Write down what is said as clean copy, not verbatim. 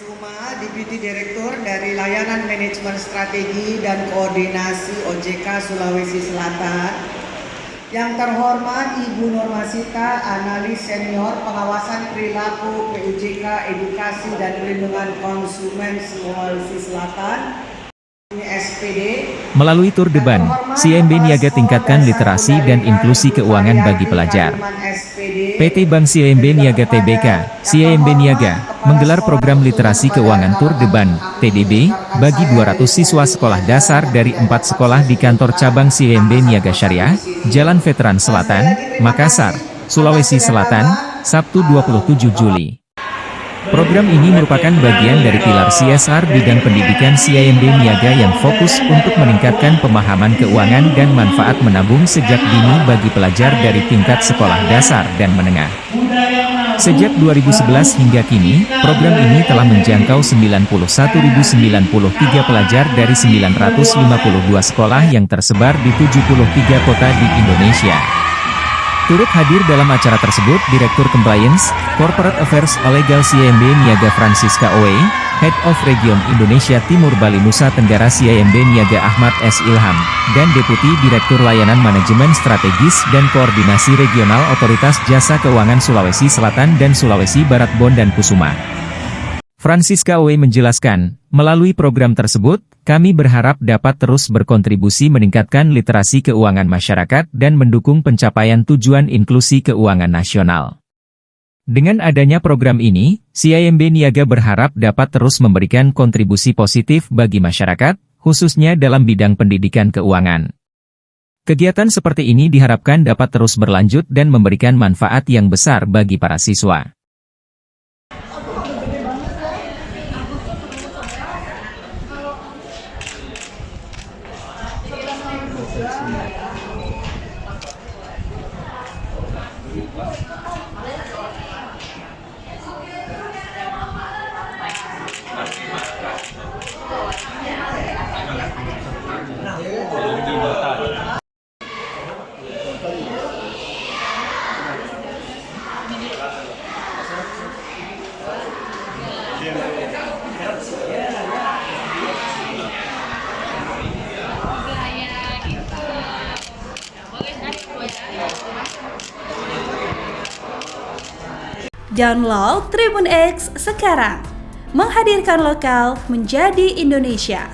Kusuma, Deputy Direktur dari Layanan Manajemen Strategi dan Koordinasi OJK Sulawesi Selatan. Yang terhormat Ibu Nurmasita, Analis Senior Pengawasan Perilaku PUJK Edukasi dan Perlindungan Konsumen Sulawesi Selatan. SPD. Melalui Tour de Ban, CIMB Niaga tingkatkan literasi dan inklusi keuangan bagi pelajar. PT Bank CIMB Niaga Tbk, CIMB Niaga, menggelar program literasi keuangan Tour de Ban, TDB, bagi 200 siswa sekolah dasar dari 4 sekolah di kantor cabang CIMB Niaga Syariah, Jalan Veteran Selatan, Makassar, Sulawesi Selatan, Sabtu 27 Juli. Program ini merupakan bagian dari pilar CSR bidang pendidikan CIMB Niaga yang fokus untuk meningkatkan pemahaman keuangan dan manfaat menabung sejak dini bagi pelajar dari tingkat sekolah dasar dan menengah. Sejak 2011 hingga kini, program ini telah menjangkau 91.093 pelajar dari 952 sekolah yang tersebar di 73 kota di Indonesia. Turut hadir dalam acara tersebut Direktur Compliance, Corporate Affairs Legal CIMB Niaga Francisca Owe, Head of Region Indonesia Timur Bali Nusa Tenggara CIMB Niaga Ahmad S. Ilham, dan Deputi Direktur Layanan Manajemen Strategis dan Koordinasi Regional Otoritas Jasa Keuangan Sulawesi Selatan dan Sulawesi Barat Bondan Kusuma. Francisca Owe menjelaskan, melalui program tersebut, kami berharap dapat terus berkontribusi meningkatkan literasi keuangan masyarakat dan mendukung pencapaian tujuan inklusi keuangan nasional. Dengan adanya program ini, CIMB Niaga berharap dapat terus memberikan kontribusi positif bagi masyarakat, khususnya dalam bidang pendidikan keuangan. Kegiatan seperti ini diharapkan dapat terus berlanjut dan memberikan manfaat yang besar bagi para siswa. Download Tribun X sekarang, menghadirkan lokal menjadi Indonesia.